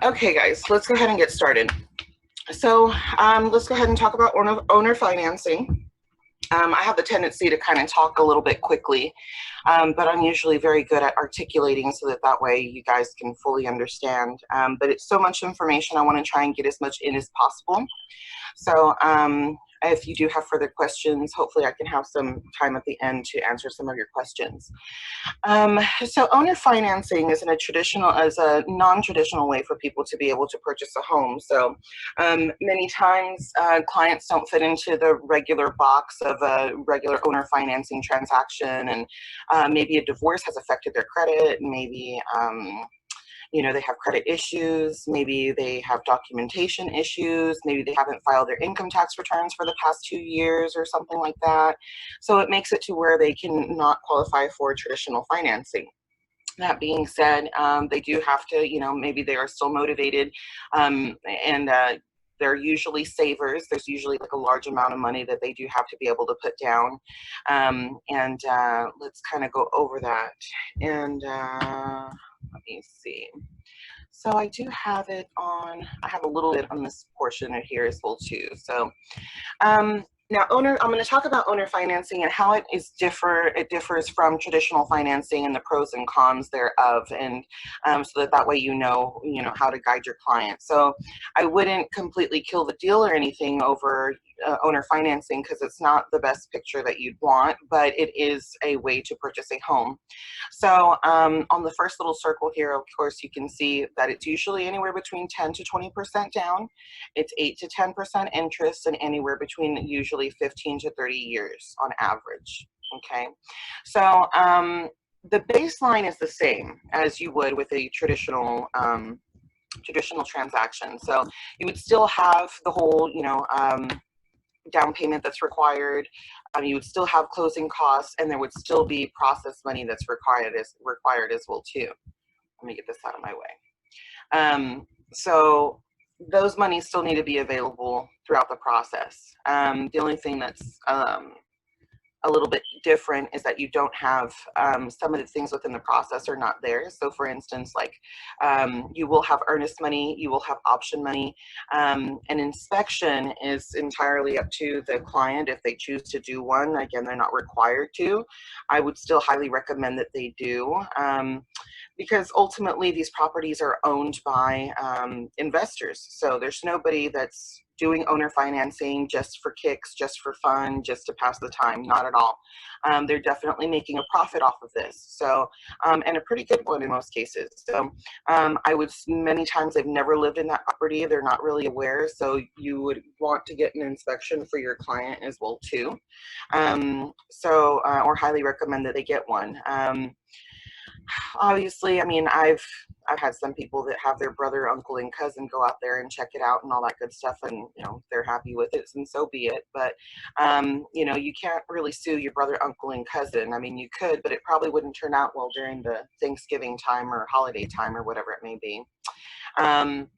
Okay, guys, let's go ahead and get started. So let's go ahead and talk about owner financing. I have the tendency to kind of talk a little bit quickly, but I'm usually very good at articulating so that way you guys can fully understand. But it's so much information, I want to try and get as much in as possible. So if you do have further questions, hopefully I can have some time at the end to answer some of your questions. So owner financing is a non-traditional way for people to be able to purchase a home. So many times clients don't fit into the regular box of a regular owner financing transaction, and maybe a divorce has affected their credit, maybe they have credit issues, maybe they have documentation issues, maybe they haven't filed their income tax returns for the past 2 years or something like that. So it makes it to where they can not qualify for traditional financing. That being said, they do have to, maybe they are still motivated, and they're usually savers. There's usually like a large amount of money that they do have to be able to put down. And let's kind of go over that. And let me see. So I do have it on, I have a little bit on this portion here as well too. So now I'm going to talk about owner financing and how it differs from traditional financing and the pros and cons thereof, and so that way you know how to guide your client. So I wouldn't completely kill the deal or anything over owner financing, because it's not the best picture that you'd want, but it is a way to purchase a home. So on the first little circle here, of course, you can see that it's usually anywhere between 10 to 20% down. It's 8 to 10% interest, and anywhere between usually 15 to 30 years on average. Okay, so the baseline is the same as you would with a traditional transaction. So you would still have the whole, down payment that's required. You would still have closing costs, and there would still be process money that's required as well too. Let me get this out of my way. So those monies still need to be available throughout the process. The only thing that's a little bit different is that you don't have some of the things within the process are not there. So for instance, like you will have earnest money, you will have option money. An inspection is entirely up to the client if they choose to do one. Again, they're not required to. I would still highly recommend that they do, because ultimately these properties are owned by investors. So there's nobody that's doing owner financing just for kicks, just for fun, just to pass the time. Not at all. They're definitely making a profit off of this. So, and a pretty good one in most cases. So many times they've never lived in that property. They're not really aware. So you would want to get an inspection for your client as well too. Or highly recommend that they get one. Obviously, I mean, I've had some people that have their brother, uncle, and cousin go out there and check it out and all that good stuff, and they're happy with it, and so be it. But you can't really sue your brother, uncle, and cousin. I mean, you could, but it probably wouldn't turn out well during the Thanksgiving time or holiday time or whatever it may be. An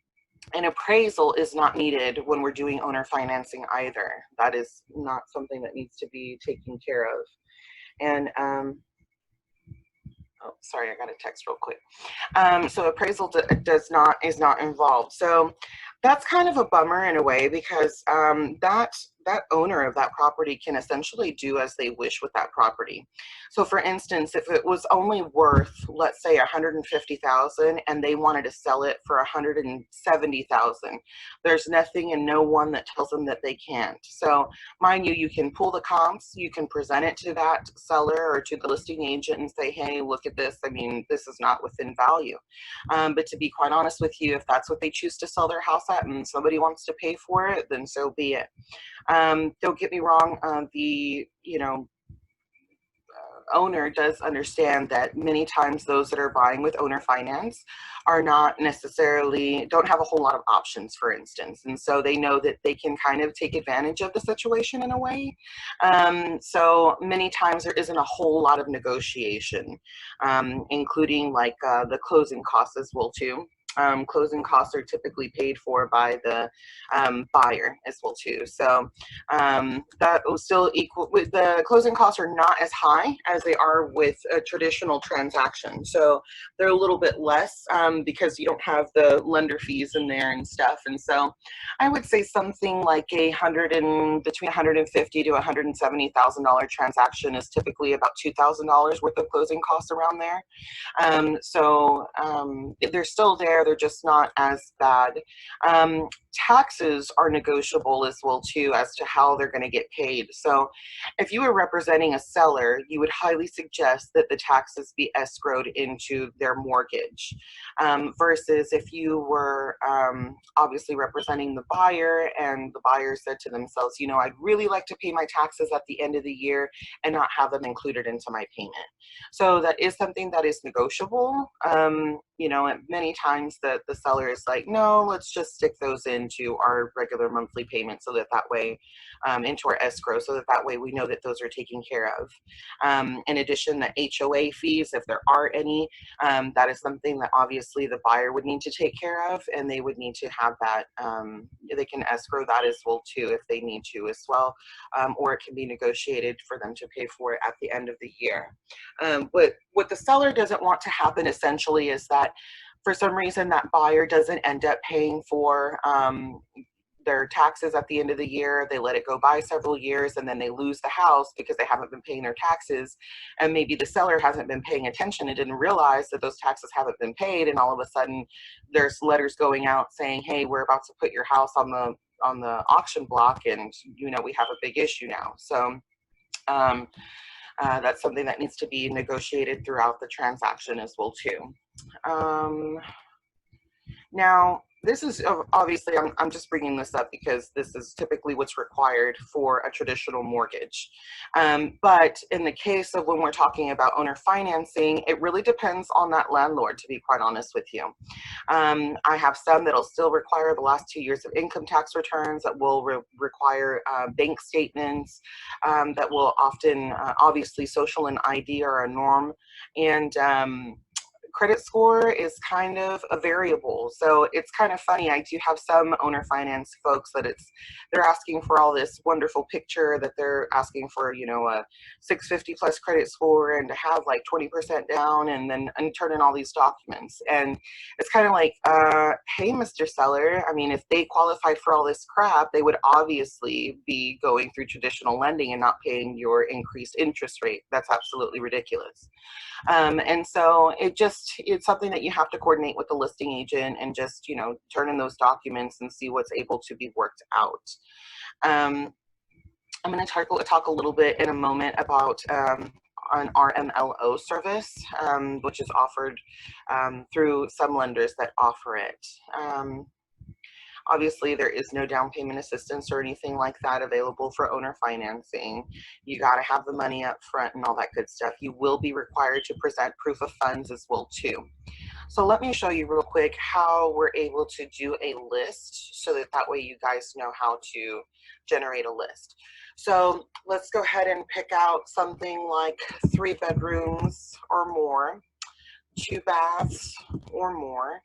appraisal is not needed when we're doing owner financing either. That is not something that needs to be taken care of. And oh, sorry, I got a text real quick. So appraisal is not involved. So that's kind of a bummer in a way, because that owner of that property can essentially do as they wish with that property. So for instance, if it was only worth, let's say, $150,000 and they wanted to sell it for $170,000, there's nothing and no one that tells them that they can't. So mind you can pull the comps, you can present it to that seller or to the listing agent and say, hey, look at this. I mean, this is not within value. But to be quite honest with you, if that's what they choose to sell their house at and somebody wants to pay for it, then so be it. Don't get me wrong, the owner does understand that many times those that are buying with owner finance are not necessarily, don't have a whole lot of options, for instance. And so they know that they can kind of take advantage of the situation in a way. So many times there isn't a whole lot of negotiation, including like the closing costs as well too. Closing costs are typically paid for by the buyer as well too. So that will still equal, with the closing costs are not as high as they are with a traditional transaction. So they're a little bit less because you don't have the lender fees in there and stuff. And so I would say something like between 150 to $170,000 transaction is typically about $2,000 worth of closing costs around there. They're still there, they're just not as bad. Taxes are negotiable as well too as to how they're going to get paid. So if you were representing a seller, you would highly suggest that the taxes be escrowed into their mortgage, versus if you were obviously representing the buyer and the buyer said to themselves, you know, I'd really like to pay my taxes at the end of the year and not have them included into my payment. So that is something that is negotiable. You know, and many times the seller is like, no, let's just stick those into our regular monthly payment so that way, into our escrow, so that way we know that those are taken care of. In addition, the HOA fees, if there are any, that is something that obviously the buyer would need to take care of, and they would need to have that, they can escrow that as well too if they need to as well, or it can be negotiated for them to pay for it at the end of the year. But what the seller doesn't want to happen essentially is that for some reason that buyer doesn't end up paying for their taxes at the end of the year. They let it go by several years and then they lose the house because they haven't been paying their taxes. And maybe the seller hasn't been paying attention and didn't realize that those taxes haven't been paid. And all of a sudden there's letters going out saying, hey, we're about to put your house on the auction block and, you know, we have a big issue now. So that's something that needs to be negotiated throughout the transaction as well too. Now, this is obviously, I'm just bringing this up because this is typically what's required for a traditional mortgage. But in the case of when we're talking about owner financing, it really depends on that landlord, to be quite honest with you. I have some that'll still require the last 2 years of income tax returns, that will require bank statements, that will often, obviously social and ID are a norm, and credit score is kind of a variable. So it's kind of funny. I do have some owner finance folks that they're asking for all this wonderful picture, that they're asking for, you know, a 650 plus credit score and to have like 20% down and turn in all these documents. And it's kind of like, hey, Mr. Seller, I mean, if they qualified for all this crap, they would obviously be going through traditional lending and not paying your increased interest rate. That's absolutely ridiculous. And so it's something that you have to coordinate with the listing agent and just, you know, turn in those documents and see what's able to be worked out. I'm going to talk a little bit in a moment about an RMLO service, which is offered through some lenders that offer it. Obviously, there is no down payment assistance or anything like that available for owner financing. You got to have the money up front and all that good stuff. You will be required to present proof of funds as well too. So let me show you real quick how we're able to do a list, so that way you guys know how to generate a list. So let's go ahead and pick out something like 3 bedrooms or more, 2 baths or more.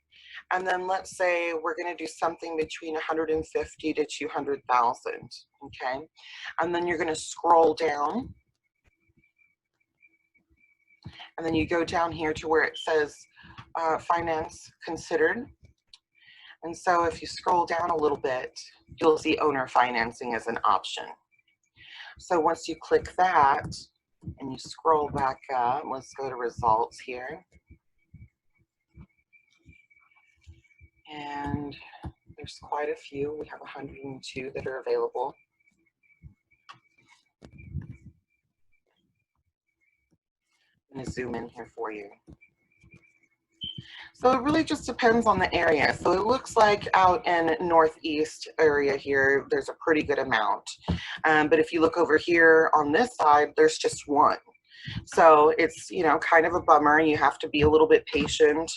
And then let's say we're going to do something between 150 to 200,000. Okay. And then you're going to scroll down. And then you go down here to where it says finance considered. And so if you scroll down a little bit, you'll see owner financing as an option. So once you click that and you scroll back up, let's go to results here. And there's quite a few. We have 102 that are available. I'm going to zoom in here for you. So it really just depends on the area. So it looks like out in northeast area here, there's a pretty good amount. But if you look over here on this side, there's just one. So it's, you know, kind of a bummer. You have to be a little bit patient.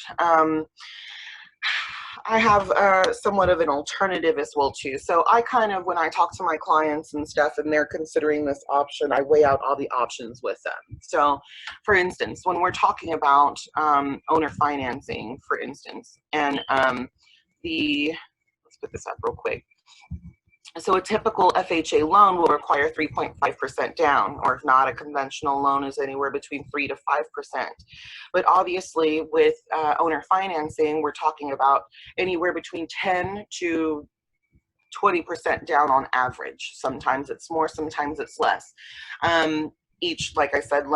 I have somewhat of an alternative as well too. So I kind of, when I talk to my clients and stuff and they're considering this option, I weigh out all the options with them. So for instance, when we're talking about owner financing, for instance, and let's put this up real quick. So a typical FHA loan will require 3.5% down, or if not, a conventional loan is anywhere between 3 to 5%. But obviously with owner financing, we're talking about anywhere between 10 to 20% down on average. Sometimes it's more, sometimes it's less. Each, like I said,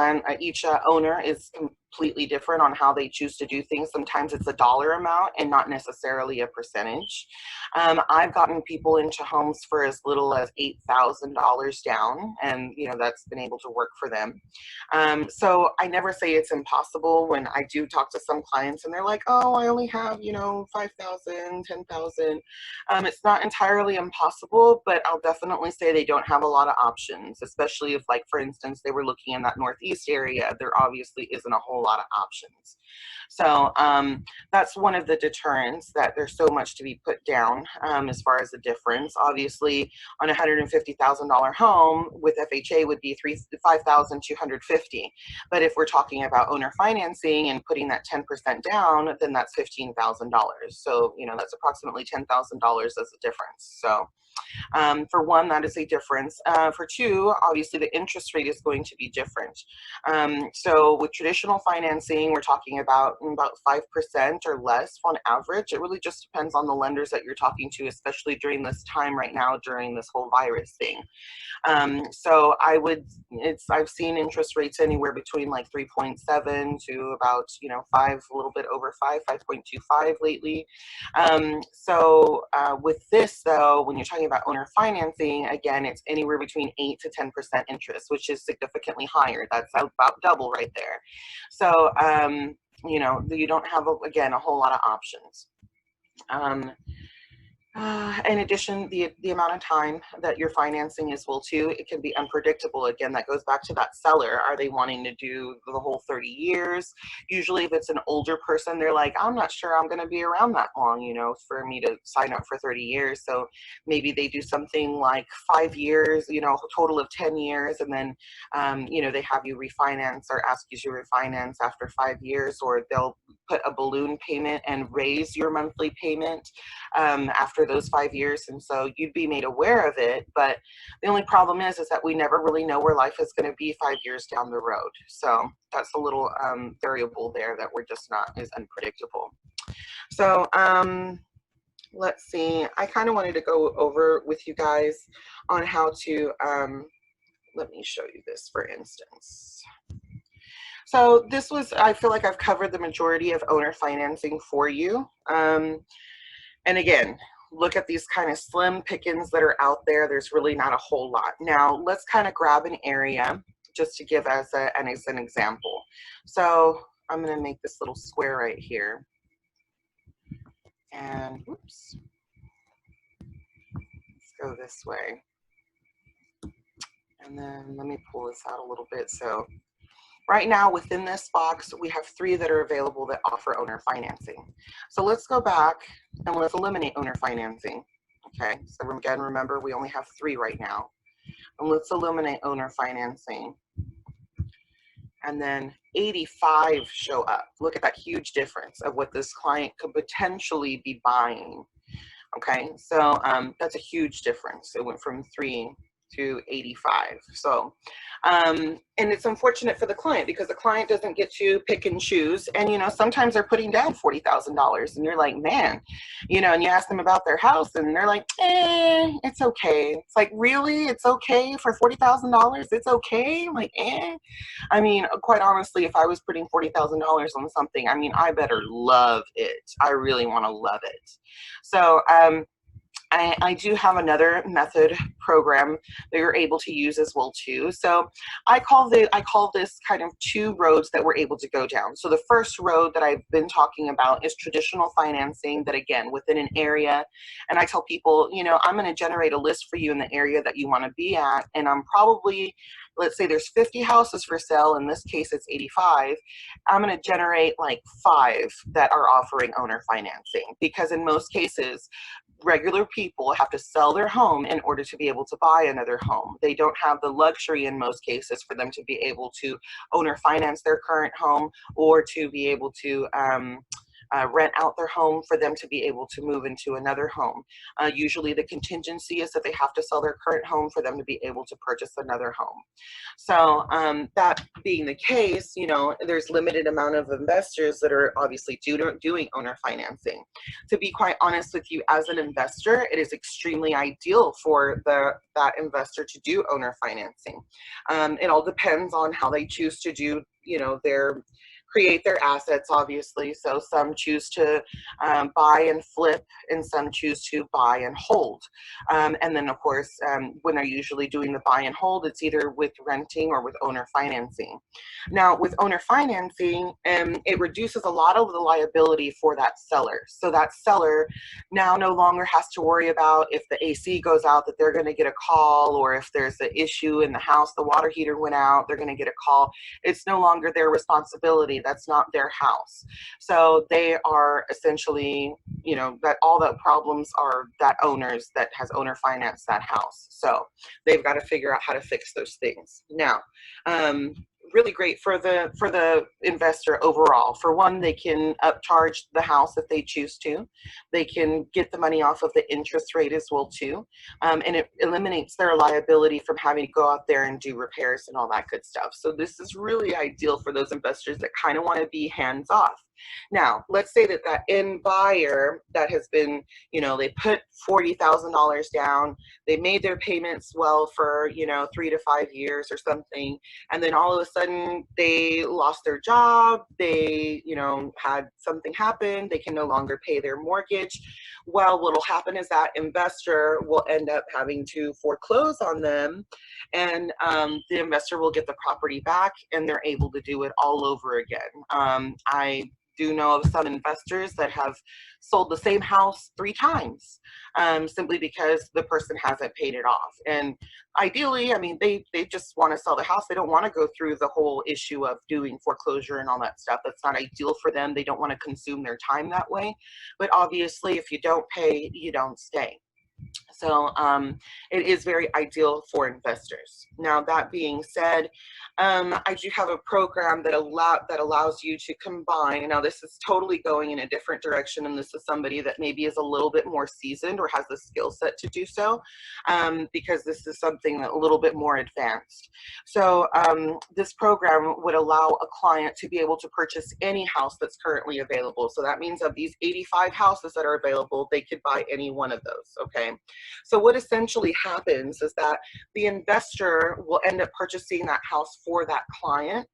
each owner is completely different on how they choose to do things. Sometimes it's a dollar amount and not necessarily a percentage. I've gotten people into homes for as little as $8,000 down, and that's been able to work for them. So I never say it's impossible. When I do talk to some clients and they're like, oh, I only have 5,000, 10,000. It's not entirely impossible, but I'll definitely say they don't have a lot of options, especially if, like, for instance, they were looking in that Northeast area. There obviously isn't a whole lot of options. So that's one of the deterrents, that there's so much to be put down as far as the difference. Obviously, on a $150,000 home with FHA would be $5,250. But if we're talking about owner financing and putting that 10% down, then that's $15,000. So that's approximately $10,000 as a difference. So for one, that is a difference. For two, obviously the interest rate is going to be different. So with traditional financing, we're talking about 5% or less on average. It really just depends on the lenders that you're talking to, especially during this time right now, during this whole virus thing. So I've seen interest rates anywhere between like 3.7 to about 5, a little bit over 5.25 lately. With this though, when you're talking about owner financing, again, it's anywhere between 8 to 10% interest, which is significantly higher. That's about double right there. So you don't have again a whole lot of options. In addition, the amount of time that you're financing as well too, it can be unpredictable. Again, that goes back to that seller. Are they wanting to do the whole 30 years? Usually if it's an older person, they're like, I'm not sure I'm going to be around that long, for me to sign up for 30 years. So maybe they do something like 5 years, a total of 10 years. And then, they have you refinance or ask you to refinance after 5 years, or they'll put a balloon payment and raise your monthly payment after those 5 years. And so you'd be made aware of it, but the only problem is that we never really know where life is going to be 5 years down the road. So that's a little variable there that we're just not as unpredictable. So let's see, I kind of wanted to go over with you guys on how to let me show you this, for instance. So this was, I feel like I've covered the majority of owner financing for you. And again, look at these kind of slim pickings that are out there. There's really not a whole lot. Now let's kind of grab an area just to give as an example. So I'm going to make this little square right here. And oops, let's go this way. And then let me pull this out a little bit. So right now within this box, we have 3 that are available that offer owner financing. So let's go back and let's eliminate owner financing. Okay, so again, remember, we only have 3 right now. And let's eliminate owner financing. And then 85 show up. Look at that huge difference of what this client could potentially be buying. Okay, so that's a huge difference. It went from 3 to 85. So and it's unfortunate for the client because the client doesn't get to pick and choose. And sometimes they're putting down $40,000 and you're like, man, and you ask them about their house and they're like, it's okay. It's like, really? It's okay for $40,000? It's okay? Like, I mean, quite honestly, if I was putting $40,000 on something, I mean, I better love it. I really want to love it. So I do have another method program that you're able to use as well too. So I call this kind of two roads that we're able to go down. So the first road that I've been talking about is traditional financing, that again within an area, and I tell people, you know, I'm going to generate a list for you in the area that you want to be at, and I'm probably, let's say there's 50 houses for sale, in this case it's 85, I'm going to generate like 5 that are offering owner financing, because in most cases regular people have to sell their home in order to be able to buy another home. They don't have the luxury in most cases for them to be able to owner finance their current home, or to be able to rent out their home for them to be able to move into another home. Usually the contingency is that they have to sell their current home for them to be able to purchase another home. So that being the case, you know, there's limited amount of investors that are obviously doing owner financing. To be quite honest with you, as an investor, it is extremely ideal for that investor to do owner financing. It all depends on how they choose to do, you know, create their assets, obviously. So some choose to buy and flip, and some choose to buy and hold. And then of course, when they're usually doing the buy and hold, it's either with renting or with owner financing. Now with owner financing, it reduces a lot of the liability for that seller. So that seller now no longer has to worry about if the AC goes out, that they're going to get a call, or if there's an issue in the house, the water heater went out, they're going to get a call. It's no longer their responsibility. That's not their house. So they are essentially, you know, that all the problems are that owners that has owner financed that house. So they've got to figure out how to fix those things. Now, really great for the investor overall. For one, they can upcharge the house if they choose to. They can get the money off of the interest rate as well too, and it eliminates their liability from having to go out there and do repairs and all that good stuff. So this is really ideal for those investors that kind of want to be hands off. Now, let's say that end buyer that has been, you know, they put $40,000 down, they made their payments well for, you know, 3 to 5 years or something, and then all of a sudden they lost their job, they, you know, had something happen, they can no longer pay their mortgage. Well, what'll happen is that investor will end up having to foreclose on them, and the investor will get the property back, and they're able to do it all over again. I do know of some investors that have sold the same house 3 times, simply because the person hasn't paid it off. And ideally, I mean, they just want to sell the house. They don't want to go through the whole issue of doing foreclosure and all that stuff. That's not ideal for them. They don't want to consume their time that way. But obviously, if you don't pay, you don't stay. So it is very ideal for investors. Now, that being said, I do have a program that allows you to combine. Now, this is totally going in a different direction, and this is somebody that maybe is a little bit more seasoned or has the skill set to do so, because this is something a little bit more advanced. So this program would allow a client to be able to purchase any house that's currently available. So that means of these 85 houses that are available, they could buy any one of those, okay? So what essentially happens is that the investor will end up purchasing that house for that client.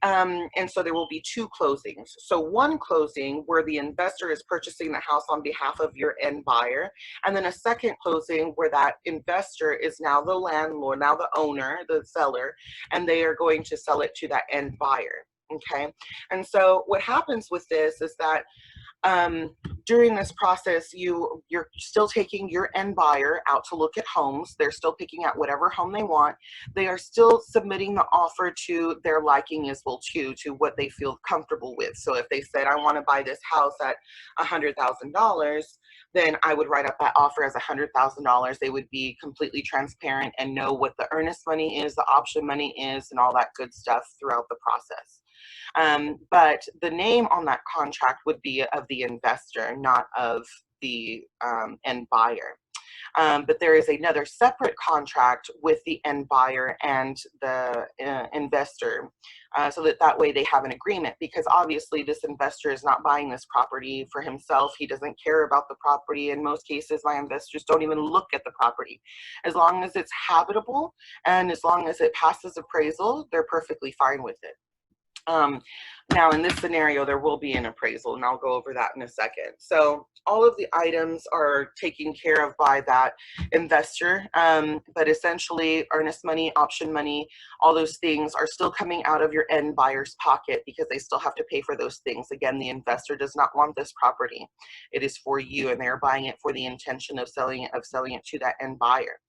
And so there will be 2 closings. So one closing where the investor is purchasing the house on behalf of your end buyer, and then a second closing where that investor is now the landlord, now the owner, the seller, and they are going to sell it to that end buyer. Okay. And so what happens with this is that during this process, you're still taking your end buyer out to look at homes. They're still picking out whatever home they want. They are still submitting the offer to their liking as well too, to what they feel comfortable with. So if they said, I want to buy this house at $100,000, then I would write up that offer as $100,000. They would be completely transparent and know what the earnest money is, the option money is, and all that good stuff throughout the process. But the name on that contract would be of the investor, not of the end buyer. But there is another separate contract with the end buyer and the investor, so that way they have an agreement, because obviously this investor is not buying this property for himself. He doesn't care about the property. In most cases, my investors don't even look at the property. As long as it's habitable and as long as it passes appraisal, they're perfectly fine with it. Um, Now, in this scenario, there will be an appraisal, and I'll go over that in a second. So all of the items are taken care of by that investor, but essentially earnest money, option money, all those things are still coming out of your end buyer's pocket because they still have to pay for those things. Again, the investor does not want this property. It is for you, and they're buying it for the intention of selling it to that end buyer.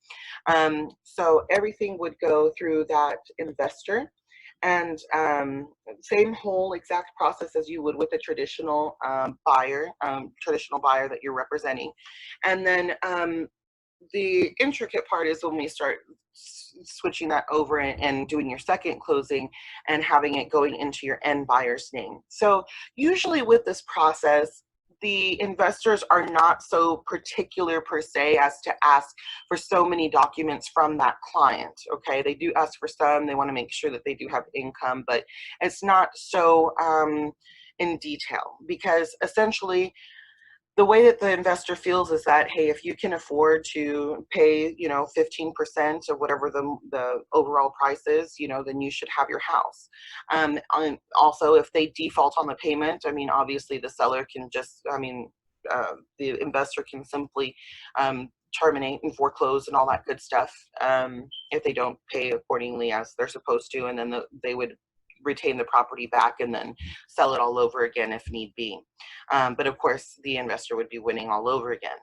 So everything would go through that investor, and same whole exact process as you would with a traditional buyer, that you're representing. And then the intricate part is when we start switching that over and doing your second closing and having it going into your end buyer's name. So usually with this process, the investors are not so particular per se as to ask for so many documents from that client. Okay, they do ask for some. They want to make sure that they do have income, but it's not so in detail, because essentially the way that the investor feels is that, hey, if you can afford to pay, 15% of whatever the overall price is, then you should have your house. And also, if they default on the payment, I mean, obviously the seller can just, the investor can simply terminate and foreclose and all that good stuff, if they don't pay accordingly as they're supposed to, and then they would retain the property back and then sell it all over again if need be. But of course, the investor would be winning all over again.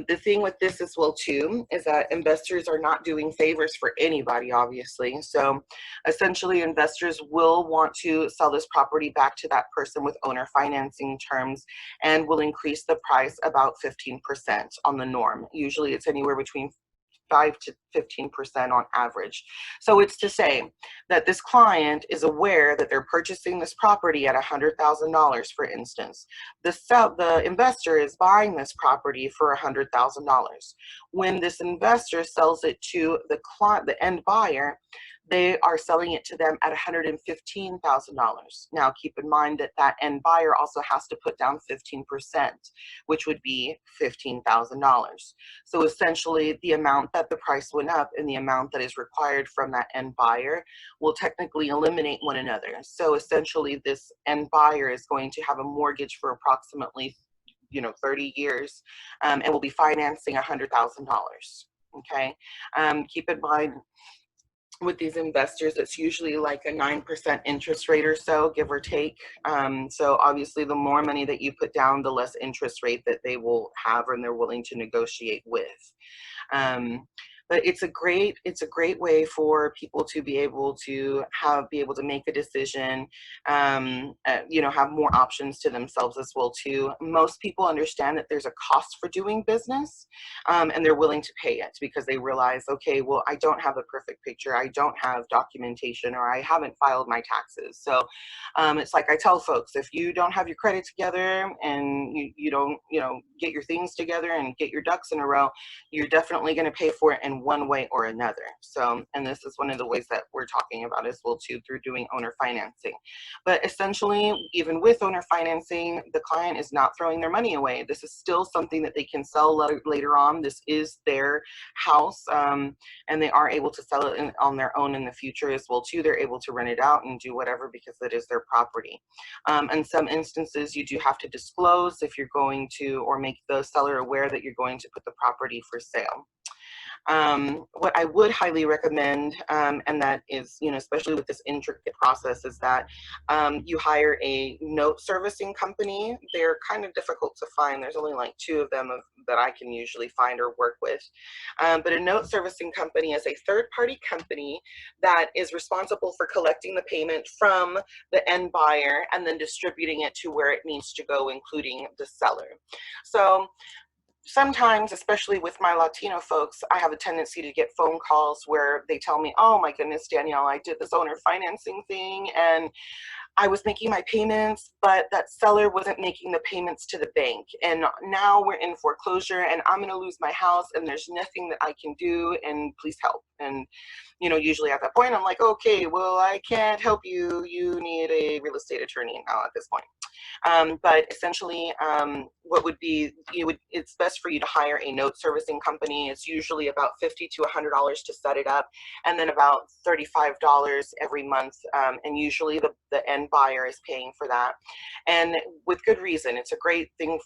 The thing with this as well too is that investors are not doing favors for anybody, obviously. So essentially, investors will want to sell this property back to that person with owner financing terms, and will increase the price about 15% on the norm. Usually it's anywhere between 5 to 15% on average. So it's to say that this client is aware that they're purchasing this property at $100,000, for instance. The investor is buying this property for $100,000. When this investor sells it to the client, the end buyer, they are selling it to them at $115,000. Now, keep in mind that that end buyer also has to put down 15%, which would be $15,000. So essentially, the amount that the price went up and the amount that is required from that end buyer will technically eliminate one another. So essentially, this end buyer is going to have a mortgage for approximately 30 years, and will be financing $100,000. Okay, keep in mind, with these investors, it's usually like a 9% interest rate or so, give or take. So obviously, the more money that you put down, the less interest rate that they will have and they're willing to negotiate with. But it's a great way for people to be able to make a decision, have more options to themselves as well too. Most people understand that there's a cost for doing business, and they're willing to pay it because they realize, okay, well, I don't have a perfect picture, I don't have documentation, or I haven't filed my taxes. So it's like I tell folks, if you don't have your credit together and you don't get your things together and get your ducks in a row, you're definitely going to pay for it in one way or another. So, and this is one of the ways that we're talking about as well too, through doing owner financing. But essentially, even with owner financing, the client is not throwing their money away. This is still something that they can sell later on. This is their house, and they are able to sell it on their own in the future as well too. They're able to rent it out and do whatever because it is their property. In some instances, you do have to disclose if you're going to, or make the seller aware that you're going to put the property for sale. What I would highly recommend, and that is, especially with this intricate process, is that you hire a note servicing company. They're kind of difficult to find. There's only like 2 of them that I can usually find or work with. But a note servicing company is a third-party company that is responsible for collecting the payment from the end buyer and then distributing it to where it needs to go, including the seller. So sometimes, especially with my Latino folks, I have a tendency to get phone calls where they tell me, oh my goodness, Danielle, I did this owner financing thing, and I was making my payments, but that seller wasn't making the payments to the bank. And now we're in foreclosure and I'm going to lose my house and there's nothing that I can do, and please help. And, you know, usually at that point, I'm like, okay, well, I can't help you. You need a real estate attorney now at this point. But essentially, what would be, it's best for you to hire a note servicing company. It's usually about $50 to $100 to set it up, and then about $35 every month. And usually the end buyer is paying for that. And with good reason. It's a great thing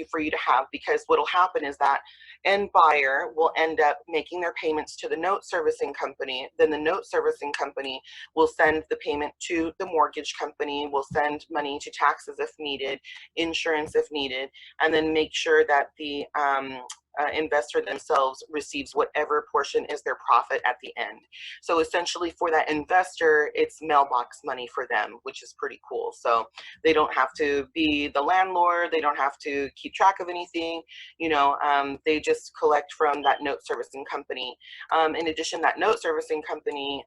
for you to have, because what'll happen is that end buyer will end up making their payments to the note servicing company. Then the note servicing company will send the payment to the mortgage company, will send money to taxes if needed, insurance if needed, and then make sure that the investor themselves receives whatever portion is their profit at the end. So essentially for that investor, it's mailbox money for them, which is pretty cool. So they don't have to be the landlord, they don't have to keep track of anything, you know, they just collect from that note servicing company. In addition, that note servicing company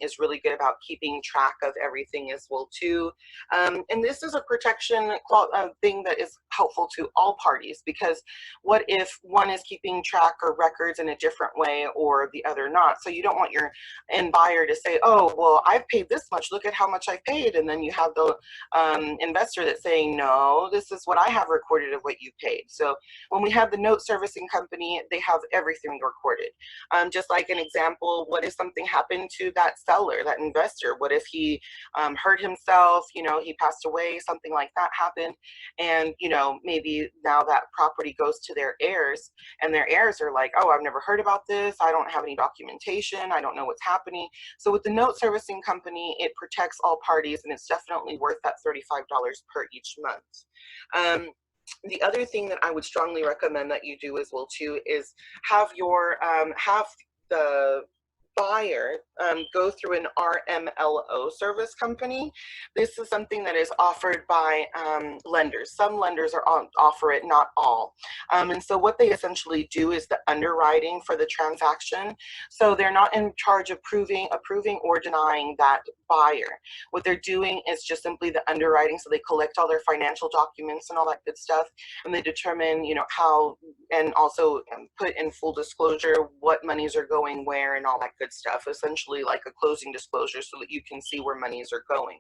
is really good about keeping track of everything as well too. And this is a protection thing that is helpful to all parties, because what if one is keeping track or records in a different way or the other not? So you don't want your end buyer to say, oh, well, I've paid this much, look at how much I paid. And then you have the investor that's saying, no, this is what I have recorded of what you paid. So when we have the note servicing company, they have everything recorded. Just like an example, what if something happened to that seller, that investor? What if he hurt himself, you know, he passed away, something like that happened, and, you know, maybe now that property goes to their heirs, and their heirs are like, oh, I've never heard about this, I don't have any documentation, I don't know what's happening. So with the note servicing company, it protects all parties, and it's definitely worth that $35 per each month. The other thing that I would strongly recommend that you do as well too is have your have the buyer go through an RMLO service company. This is something that is offered by lenders. Some lenders offer it, not all. And so what they essentially do is the underwriting for the transaction. So they're not in charge of approving or denying that buyer. What they're doing is just simply the underwriting. So they collect all their financial documents and all that good stuff, and they determine, you know, how, and also put in full disclosure what monies are going where and all that good stuff, essentially like a closing disclosure, so that you can see where monies are going.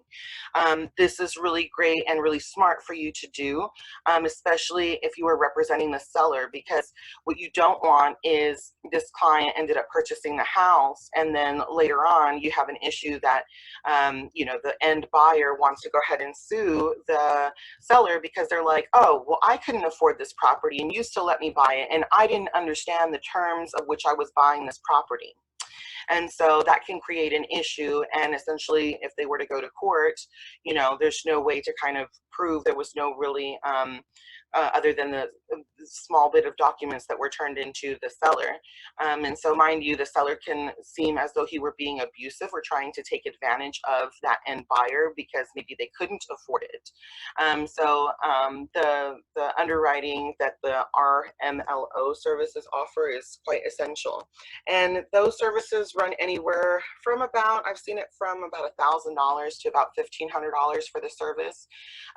This is really great and really smart for you to do, especially if you are representing the seller, because what you don't want is this client ended up purchasing the house and then later on you have an issue that you know, the end buyer wants to go ahead and sue the seller because they're like, oh, well, I couldn't afford this property and you still let me buy it, and I didn't understand the terms of which I was buying this property. And so that can create an issue. And essentially, if they were to go to court, you know, there's no way to kind of prove there was no really, other than the small bit of documents that were turned into the seller. And so mind you, the seller can seem as though he were being abusive or trying to take advantage of that end buyer because maybe they couldn't afford it. The underwriting that the RMLO services offer is quite essential. And those services run anywhere from about, I've seen it from about $1,000 to about $1,500 for the service.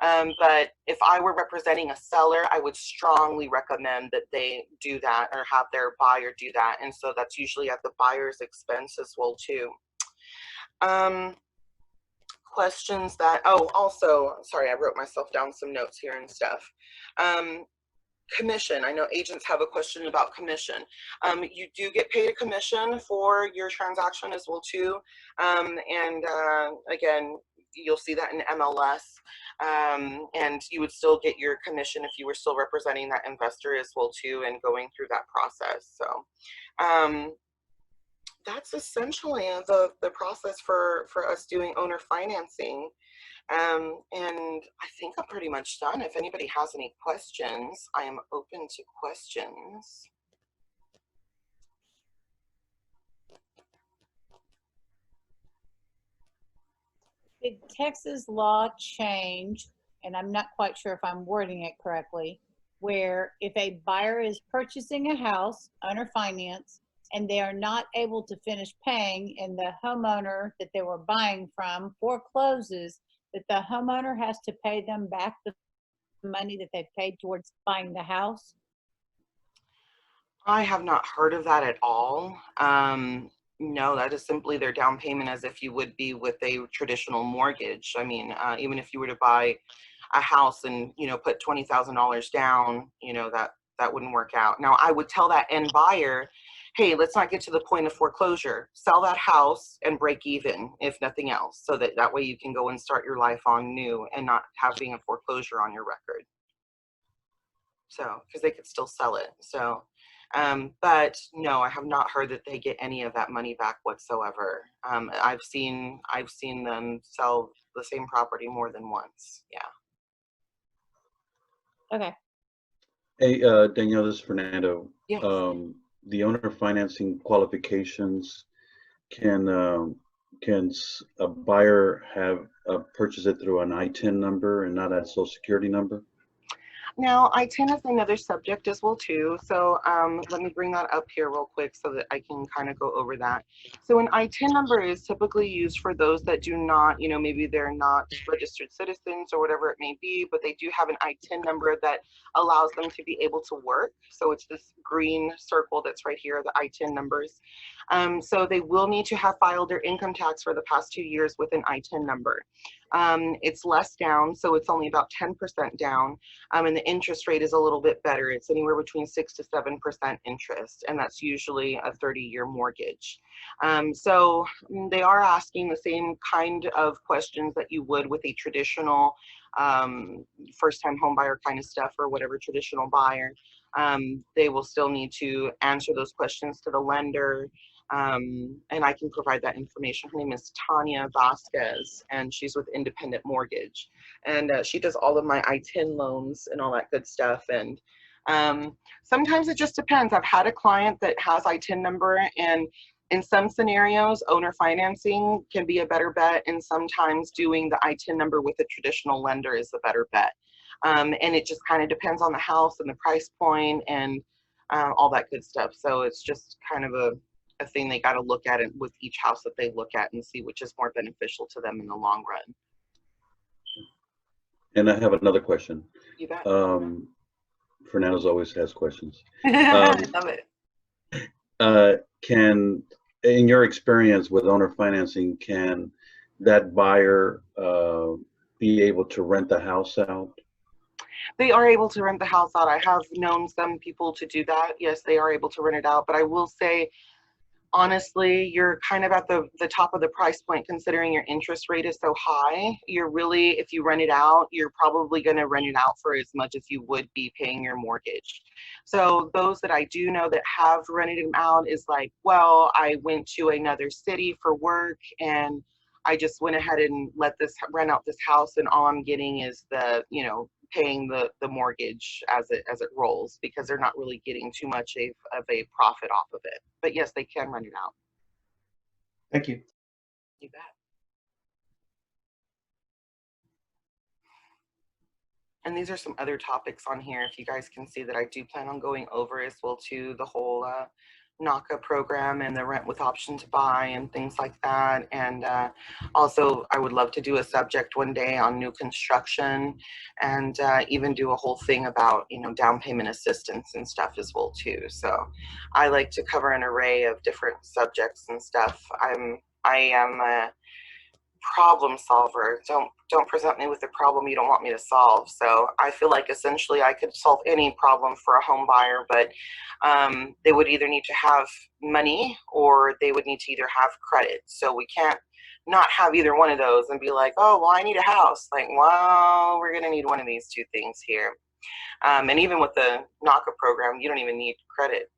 But if I were representing a seller, I would strongly recommend that they do that or have their buyer do that. And so that's usually at the buyer's expense as well too. Questions that, oh, also, sorry, I wrote myself down some notes here and stuff. Commission. I know agents have a question about commission. You do get paid a commission for your transaction as well too. Again, you'll see that in MLS, and you would still get your commission if you were still representing that investor as well too and going through that process. So that's essentially the process for us doing owner financing. And I think I'm pretty much done. If anybody has any questions, I am open to questions. Did Texas law change, and I'm not quite sure if I'm wording it correctly, where if a buyer is purchasing a house, owner finance, and they are not able to finish paying and the homeowner that they were buying from forecloses, that the homeowner has to pay them back the money that they paid towards buying the house? I have not heard of that at all. No, that is simply their down payment as if you would be with a traditional mortgage. I mean, even if you were to buy a house and, put $20,000 down, that wouldn't work out. Now, I would tell that end buyer, hey, let's not get to the point of foreclosure. Sell that house and break even, if nothing else, so that way you can go and start your life on new and not having a foreclosure on your record. So, because they could still sell it. So, but no, I have not heard that they get any of that money back whatsoever. I've seen them sell the same property more than once. Yeah. Okay. Hey, Danielle, this is Fernando. Yes. The owner financing qualifications, can a buyer have purchase it through an I-10 number and not a social security number? Now, I-10 is another subject as well too. So let me bring that up here real quick so that I can kind of go over that. So an I-10 number is typically used for those that do not, maybe they're not registered citizens or whatever it may be, but they do have an I-10 number that allows them to be able to work. So it's this green circle that's right here, the I-10 numbers. So they will need to have filed their income tax for the past 2 years with an I-10 number. It's less down, so it's only about 10% down. And the interest rate is a little bit better. It's anywhere between 6 to 7% interest, and that's usually a 30-year mortgage. So they are asking the same kind of questions that you would with a traditional first-time home buyer kind of stuff, or whatever traditional buyer. They will still need to answer those questions to the lender. And I can provide that information. Her name is Tanya Vasquez, and she's with Independent Mortgage. And she does all of my I-10 loans and all that good stuff. And sometimes it just depends. I've had a client that has I-10 number, and in some scenarios, owner financing can be a better bet, and sometimes doing the I-10 number with a traditional lender is a better bet. And it just kind of depends on the house and the price point and all that good stuff. So it's just kind of a thing they got to look at it with each house that they look at and see which is more beneficial to them in the long run. And I have another question. You bet. Fernando's always has questions. I love it. In your experience with owner financing, can that buyer be able to rent the house out? They are able to rent the house out. I have known some people to do that. Yes, they are able to rent it out, but I will say, honestly, you're kind of at the top of the price point considering your interest rate is so high. You're really, if you rent it out, you're probably going to rent it out for as much as you would be paying your mortgage. So those that I do know that have rented them out is like, well, I went to another city for work and I just went ahead and rent out this house, and all I'm getting is the, paying the mortgage as it rolls, because they're not really getting too much of a profit off of it. But yes, they can rent it out. Thank you. You bet. And these are some other topics on here. If you guys can see that I do plan on going over as well to the whole NACA program and the rent with option to buy and things like that. And also I would love to do a subject one day on new construction, and even do a whole thing about, down payment assistance and stuff as well too. So I like to cover an array of different subjects and stuff. I am a problem solver. Don't present me with a problem you don't want me to solve. So I feel like essentially I could solve any problem for a home buyer, but they would either need to have money or they would need to either have credit. So we can't not have either one of those and be like, oh, well, I need a house. Like, well, we're going to need one of these two things here. And even with the NACA program, you don't even need credit.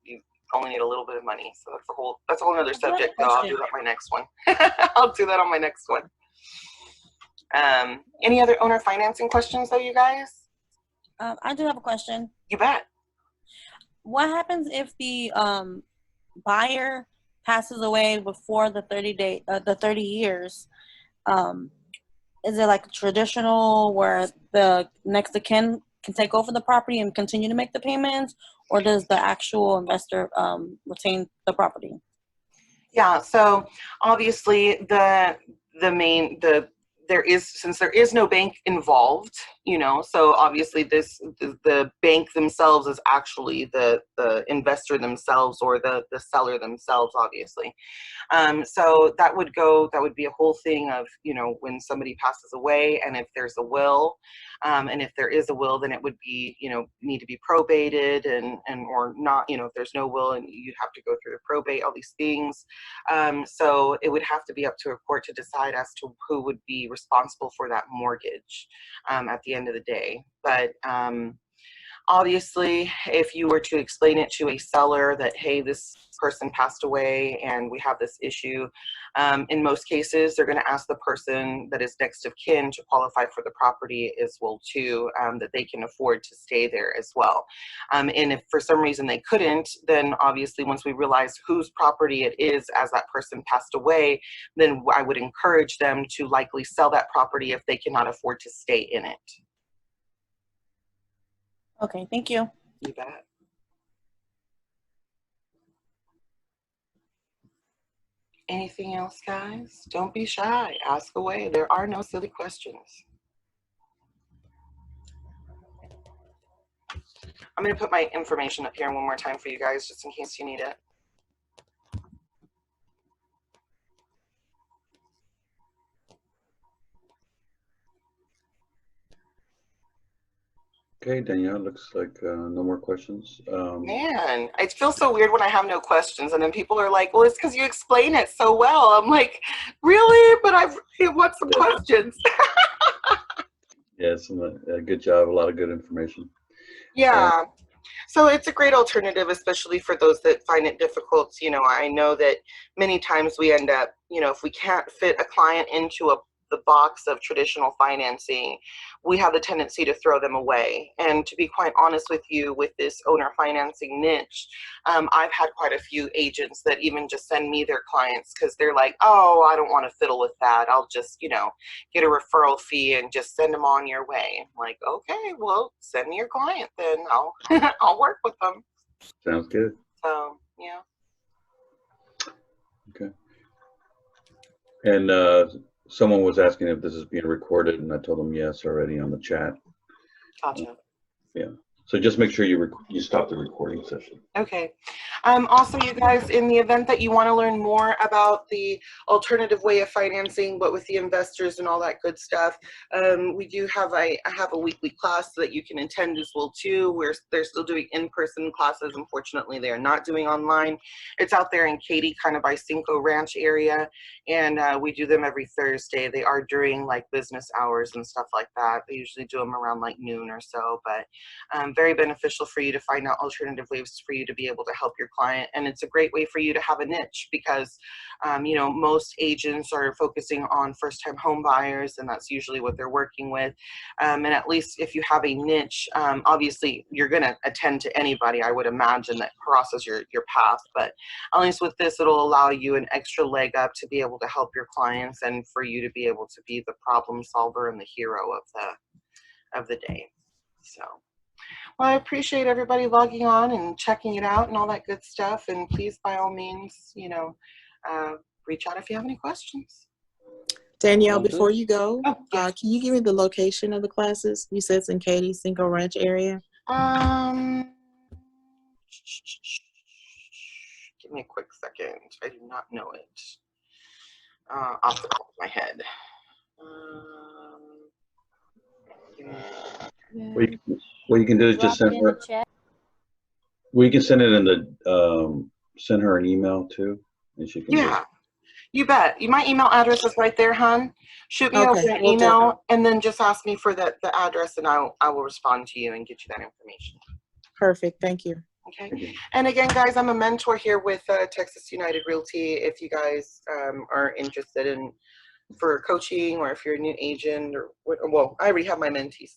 You only need a little bit of money. So that's a whole other subject. So I'll do that on my next one. I'll do that on my next one. Any other owner financing questions though, you guys? I do have a question. You bet. What happens if the buyer passes away before the 30 years? Is it like traditional where the next of kin can take over the property and continue to make the payments, or does the actual investor retain the property? Yeah, so obviously the since there is no bank involved, you know, so obviously the bank themselves is actually the investor themselves, or the seller themselves, obviously. So that would be a whole thing of, you know, when somebody passes away, and if there's a will, and if there is a will, then it would be, you know, need to be probated, and or not, you know, if there's no will, and you'd have to go through the probate, all these things. So it would have to be up to a court to decide as to who would be responsible for that mortgage at the end of the day. But obviously, if you were to explain it to a seller that, hey, this person passed away and we have this issue, in most cases, they're going to ask the person that is next of kin to qualify for the property as well too, that they can afford to stay there as well. And if for some reason they couldn't, then obviously once we realize whose property it is as that person passed away, then I would encourage them to likely sell that property if they cannot afford to stay in it. Okay, thank you. You bet. Anything else, guys? Don't be shy. Ask away. There are no silly questions. I'm going to put my information up here one more time for you guys, just in case you need it. Okay, Danielle, looks like no more questions. Man, it feels so weird when I have no questions, and then people are like, well, it's because you explain it so well. I'm like, really? But I want some questions. Yeah, a good job, a lot of good information. Yeah. So it's a great alternative, especially for those that find it difficult. You know, I know that many times we end up, you know, if we can't fit a client into the box of traditional financing, we have the tendency to throw them away. And to be quite honest with you, with this owner financing niche, I've had quite a few agents that even just send me their clients because they're like, oh, I don't want to fiddle with that. I'll just, you know, get a referral fee and just send them on your way. I'm like, okay, well, send me your client, then I'll I'll work with them. Sounds good. So yeah. Okay. And someone was asking if this is being recorded, and I told them yes already on the chat. Gotcha. Yeah. So just make sure you stop the recording session. Okay. Also, you guys, in the event that you want to learn more about the alternative way of financing, but with the investors and all that good stuff, we do have I have a weekly class that you can attend as well too. They're still doing in-person classes. Unfortunately, they are not doing online. It's out there in Katy, kind of by Cinco Ranch area, and we do them every Thursday. They are during like business hours and stuff like that. They usually do them around like noon or so, but very beneficial for you to find out alternative ways for you to be able to help your client. And it's a great way for you to have a niche because, you know, most agents are focusing on first-time home buyers, and that's usually what they're working with. And at least if you have a niche, obviously you're going to attend to anybody, I would imagine, that crosses your path. But at least with this, it'll allow you an extra leg up to be able to help your clients and for you to be able to be the problem solver and the hero of the day. So. Well, I appreciate everybody logging on and checking it out and all that good stuff. And please, by all means, you know, reach out if you have any questions. Danielle, before you go, Oh, yes. can you give me the location of the classes? You said it's in Katy, Cinco Ranch area. Give me a quick second. I do not know it off the top of my head. What you can do is just send her. Well, you can send it in the send her an email too, and she can. Yeah, you bet. My email address is right there, hon. Shoot me over an email, and then just ask me for the address, and I will respond to you and get you that information. Perfect. Thank you. Okay. And again, guys, I'm a mentor here with Texas United Realty. If you guys are interested in for coaching, or if you're a new agent, or well, I already have my mentees.